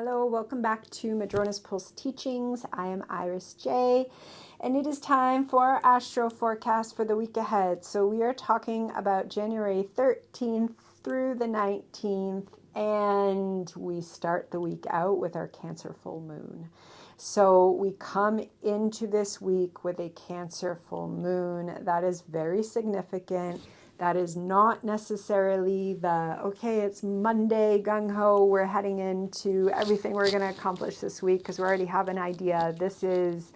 Hello, welcome back to Madrona's Pulse Teachings. I am Iris J, and it is time for our astro forecast for the week ahead. So we are talking about January 13th through the 19th, and we start the week out with our Cancer full moon. So we come into this week with a Cancer full moon. That is very significant. That is not necessarily okay, it's Monday, gung-ho, we're heading into everything we're going to accomplish this week because we already have an idea. This is,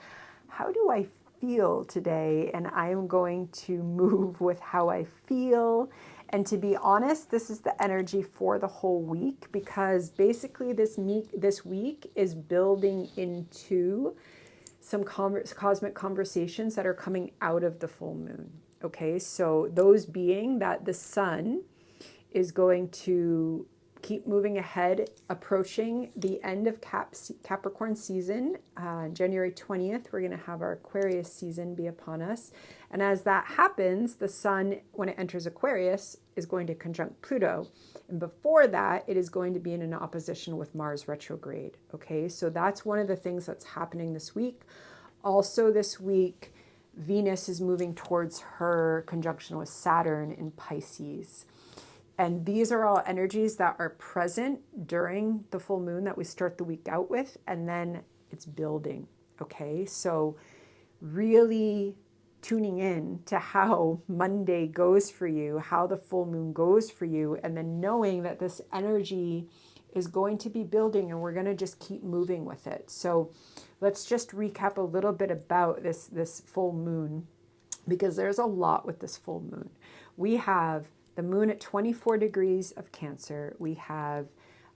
how do I feel today? And I am going to move with how I feel. And to be honest, this is the energy for the whole week because basically this week is building into some cosmic conversations that are coming out of the full moon. Okay, so those being that the sun is going to keep moving ahead, approaching the end of Capricorn season. January 20th, we're going to have our Aquarius season be upon us. And as that happens, the sun, when it enters Aquarius, is going to conjunct Pluto. And before that, it is going to be in an opposition with Mars retrograde. Okay, so that's one of the things that's happening this week. Also this week, Venus is moving towards her conjunction with Saturn in Pisces. And these are all energies that are present during the full moon that we start the week out with, and then it's building. Okay, so really tuning in to how Monday goes for you, how the full moon goes for you, and then knowing that this energy is going to be building and we're going to just keep moving with it. So let's just recap a little bit about this full moon, because there's a lot with this full moon. We have the moon at 24 degrees of Cancer. We have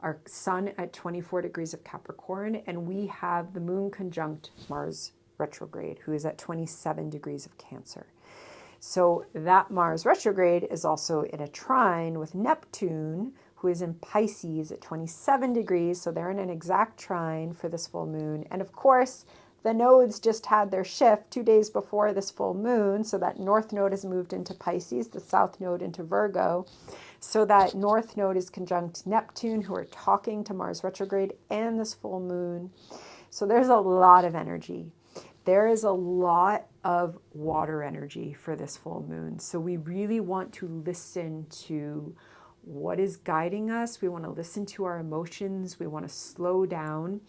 our sun at 24 degrees of Capricorn, and we have the moon conjunct Mars retrograde, who is at 27 degrees of Cancer. So that Mars retrograde is also in a trine with Neptune, who is in Pisces at 27 degrees. So they're in an exact trine for this full moon. And of course, the nodes just had their shift 2 days before this full moon. So that north node has moved into Pisces, the south node into Virgo. So that north node is conjunct Neptune, who are talking to Mars retrograde and this full moon. So there's a lot of energy. There is a lot of water energy for this full moon. So we really want to listen to what is guiding us. We want to listen to our emotions. We want to slow down.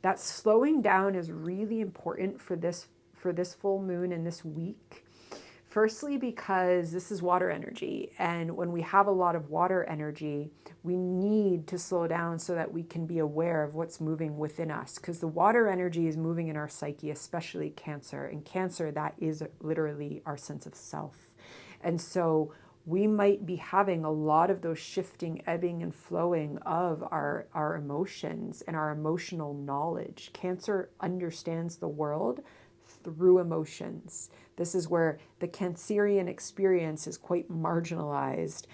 That slowing down is really important for this full moon in this week. Firstly, because this is water energy. And when we have a lot of water energy, we need to slow down so that we can be aware of what's moving within us. Because the water energy is moving in our psyche, especially Cancer. And Cancer, that is literally our sense of self. And so we might be having a lot of those shifting, ebbing and flowing of our emotions and our emotional knowledge. Cancer understands the world through emotions. This is where the Cancerian experience is quite marginalized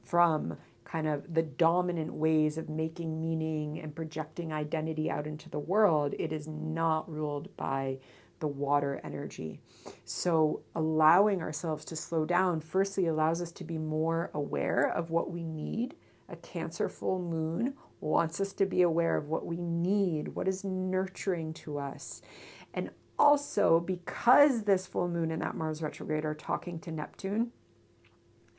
from kind of the dominant ways of making meaning and projecting identity out into the world. It is not ruled by the water energy. So allowing ourselves to slow down firstly allows us to be more aware of what we need. A Cancer full moon wants us to be aware of what we need, what is nurturing to us. And also, because this full moon and that Mars retrograde are talking to Neptune,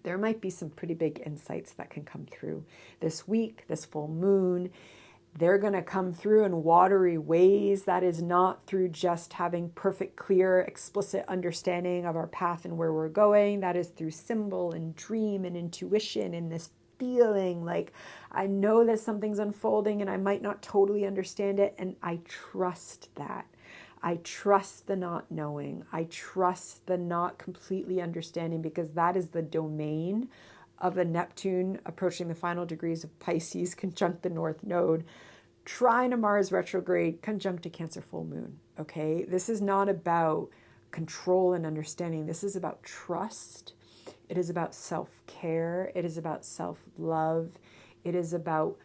there might be some pretty big insights that can come through this week, this full moon. They're going to come through in watery ways. That is not through just having perfect, clear, explicit understanding of our path and where we're going. That is through symbol and dream and intuition and this feeling like I know that something's unfolding and I might not totally understand it. And I trust that. I trust the not knowing. I trust the not completely understanding, because that is the domain of a Neptune approaching the final degrees of Pisces, conjunct the north node, trine a Mars retrograde, conjunct a Cancer full moon. Okay, this is not about control and understanding. This is about trust. It is about self-care. It is about self-love. It is about,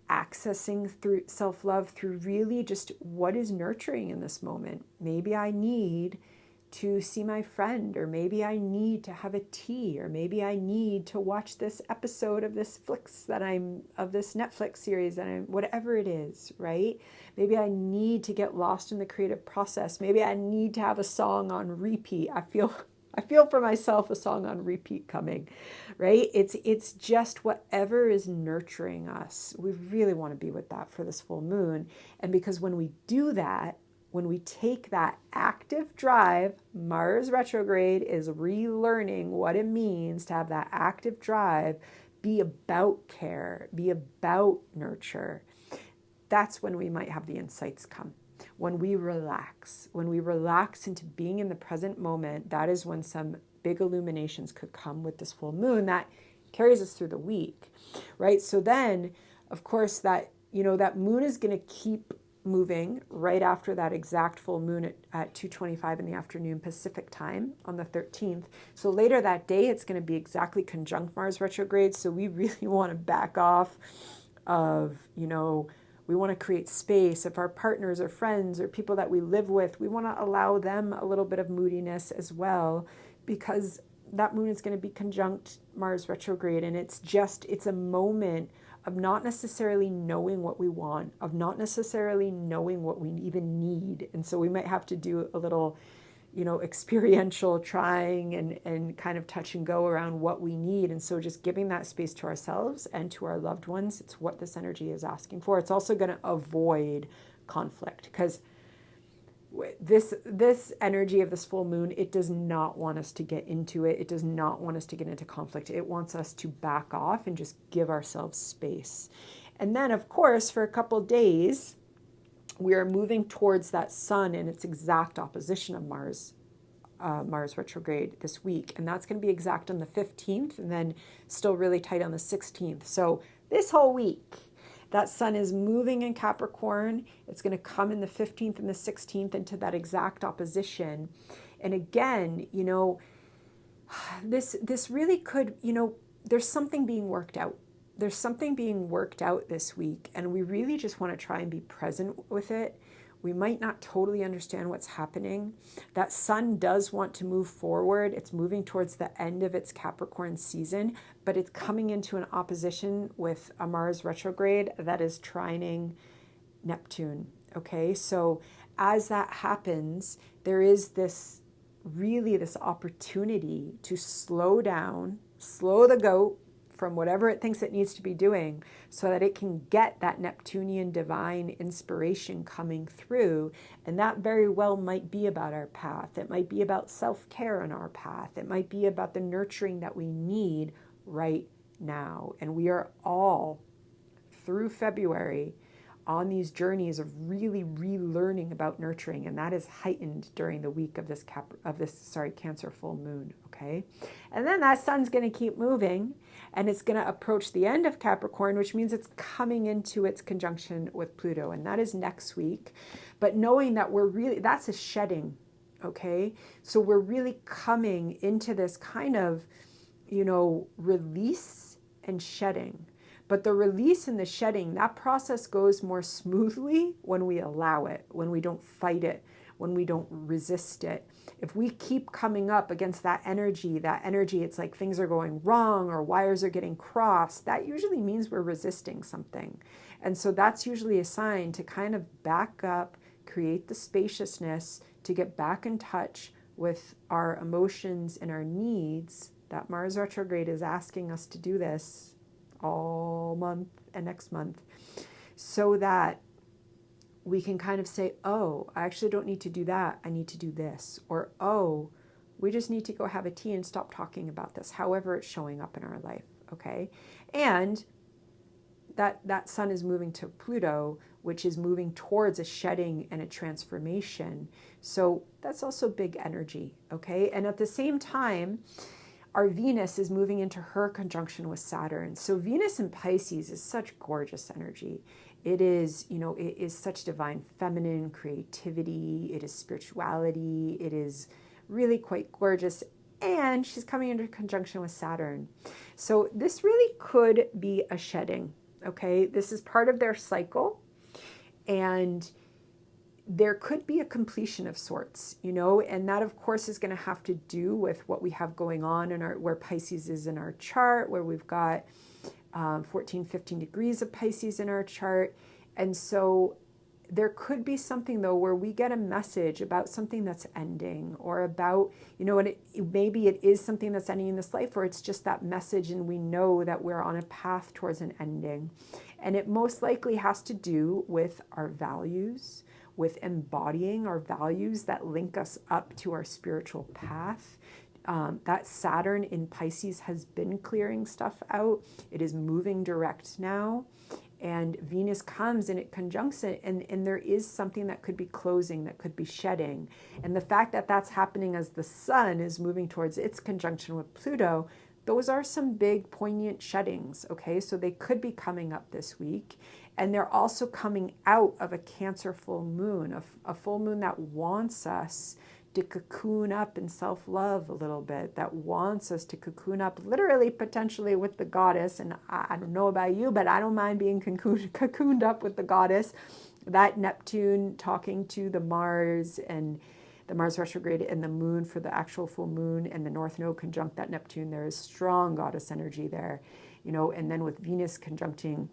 accessing through self-love through really just what is nurturing in this moment. Maybe I need to see my friend, or maybe I need to have a tea, or maybe I need to watch this episode of this Netflix series that I'm, whatever it is, right? Maybe I need to get lost in the creative process. Maybe I need to have a song on repeat. I feel for myself a song on repeat coming, right? It's just whatever is nurturing us. We really want to be with that for this full moon. And because when we do that, when we take that active drive, Mars retrograde is relearning what it means to have that active drive, be about care, be about nurture. That's when we might have the insights come. When we relax into being in the present moment, that is when some big illuminations could come with this full moon that carries us through the week, right? So then, of course, that moon is going to keep moving right after that exact full moon at 2:25 in the afternoon Pacific time on the 13th. So later that day, it's going to be exactly conjunct Mars retrograde. So we really want to back off of, we want to create space. If our partners or friends or people that we live with, we want to allow them a little bit of moodiness as well, because that moon is going to be conjunct Mars retrograde. And it's a moment of not necessarily knowing what we want, of not necessarily knowing what we even need. And so we might have to do a little, experiential trying and kind of touch and go around what we need. And so just giving that space to ourselves and to our loved ones, it's what this energy is asking for. It's also going to avoid conflict, because this energy of this full moon, it does not want us to get into it. It does not want us to get into conflict. It wants us to back off and just give ourselves space. And then, of course, for a couple of days, we are moving towards that sun in its exact opposition of Mars retrograde this week. And that's going to be exact on the 15th, and then still really tight on the 16th. So this whole week, that sun is moving in Capricorn. It's going to come in the 15th and the 16th into that exact opposition. And again, this really could, there's something being worked out. There's something being worked out this week, and we really just want to try and be present with it. We might not totally understand what's happening. That sun does want to move forward. It's moving towards the end of its Capricorn season, but it's coming into an opposition with a Mars retrograde that is trining Neptune. Okay, so as that happens, there is this opportunity to slow down, slow the goat from whatever it thinks it needs to be doing, so that it can get that Neptunian divine inspiration coming through. And that very well might be about our path. It might be about self-care on our path. It might be about the nurturing that we need right now. And we are all through February on these journeys of really relearning about nurturing, and that is heightened during the week of this Cancer full moon. Okay, and then that sun's going to keep moving, and it's going to approach the end of Capricorn, which means it's coming into its conjunction with Pluto, and that is next week. But knowing that that's a shedding. Okay, so we're really coming into this kind of, release and shedding. But the release and the shedding, that process goes more smoothly when we allow it, when we don't fight it, when we don't resist it. If we keep coming up against that energy, it's like things are going wrong or wires are getting crossed, that usually means we're resisting something. And so that's usually a sign to kind of back up, create the spaciousness to get back in touch with our emotions and our needs. That Mars retrograde is asking us to do this all month and next month, so that we can kind of say, oh, I actually don't need to do that. I need to do this. Or, oh, we just need to go have a tea and stop talking about this, however it's showing up in our life. Okay. And that sun is moving to Pluto, which is moving towards a shedding and a transformation. So that's also big energy. Okay. And at the same time, our Venus is moving into her conjunction with Saturn. So Venus in Pisces is such gorgeous energy. It is, it is such divine feminine creativity. It is spirituality. It is really quite gorgeous. And she's coming into conjunction with Saturn. So this really could be a shedding. Okay. This is part of their cycle. And there could be a completion of sorts, you know, and that of course is going to have to do with what we have going on in our, where Pisces is in our chart, where we've got 14, 15 degrees of Pisces in our chart. And so there could be something though where we get a message about something that's ending, or about, you know, and maybe it is something that's ending in this life, or it's just that message and we know that we're on a path towards an ending. And it most likely has to do with our values, with embodying our values that link us up to our spiritual path. That Saturn in Pisces has been clearing stuff out. It is moving direct now. And Venus comes and it conjuncts it, and there is something that could be closing, that could be shedding. And the fact that that's happening as the sun is moving towards its conjunction with Pluto, those are some big poignant sheddings, okay? So they could be coming up this week. And they're also coming out of a Cancer full moon, a full moon that wants us to cocoon up in self-love a little bit, that wants us to cocoon up literally, potentially with the goddess. And I don't know about you, but I don't mind being cocooned up with the goddess. That Neptune talking to the Mars, and the Mars retrograde and the moon for the actual full moon, and the North Node conjunct that Neptune, there is strong goddess energy there, you know. And then with Venus conjuncting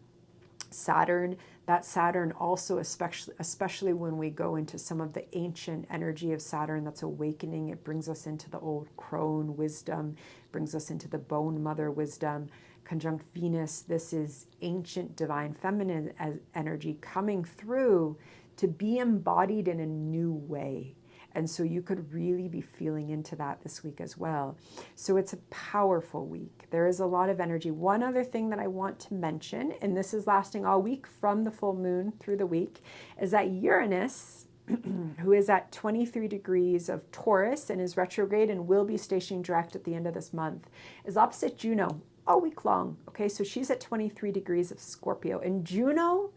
Saturn, that Saturn also, especially when we go into some of the ancient energy of Saturn that's awakening, it brings us into the old crone wisdom, brings us into the bone mother wisdom. Conjunct Venus, this is ancient divine feminine energy coming through to be embodied in a new way. And so you could really be feeling into that this week as well. So it's a powerful week. There is a lot of energy. One other thing that I want to mention, and this is lasting all week from the full moon through the week, is that Uranus, who is at 23 degrees of Taurus and is retrograde and will be stationing direct at the end of this month, is opposite Juno all week long. Okay, so she's at 23 degrees of Scorpio. And Juno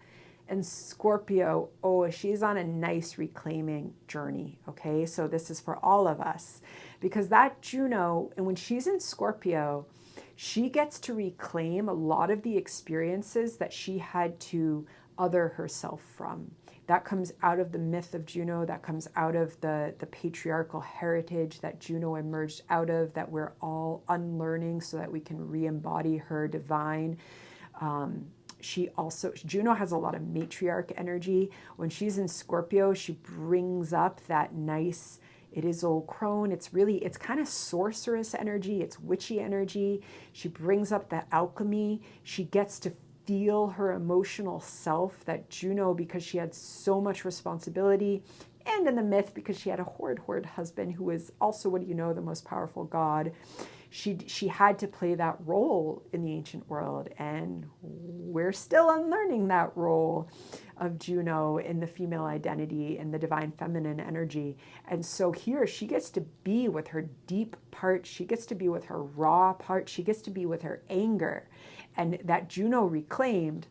and Scorpio, oh, she's on a nice reclaiming journey, okay? So this is for all of us, because that Juno, and when she's in Scorpio, she gets to reclaim a lot of the experiences that she had to other herself from. That comes out of the myth of Juno, that comes out of the patriarchal heritage that Juno emerged out of, that we're all unlearning so that we can re-embody her divine. Juno has a lot of matriarch energy. When she's in Scorpio, she brings up that nice, it is old crone. It's kind of sorceress energy. It's witchy energy. She brings up the alchemy. She gets to feel her emotional self, that Juno, because she had so much responsibility, and in the myth, because she had a horrid husband who was also, what do you know, the most powerful god. She had to play that role in the ancient world, and we're still unlearning that role of Juno in the female identity and the divine feminine energy. And so here she gets to be with her deep part, she gets to be with her raw part, she gets to be with her anger. And that Juno reclaimed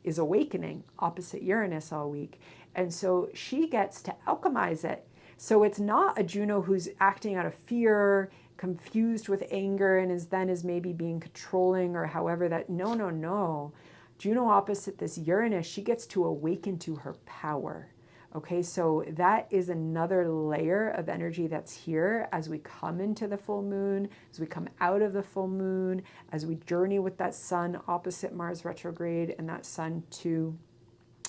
is awakening opposite Uranus all week. And so she gets to alchemize it. So it's not a Juno who's acting out of fear, confused with anger, and is maybe being controlling, or however that, no. Juno opposite this Uranus, she gets to awaken to her power. Okay, so that is another layer of energy that's here as we come into the full moon, as we come out of the full moon, as we journey with that sun opposite Mars retrograde, and that sun to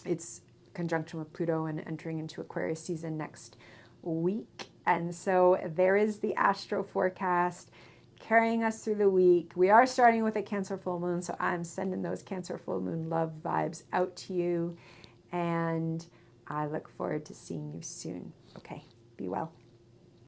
its conjunction with Pluto and entering into Aquarius season next week. And so there is the astro forecast carrying us through the week. We are starting with a Cancer full moon, so I'm sending those Cancer full moon love vibes out to you, and I look forward to seeing you soon. Okay, be well.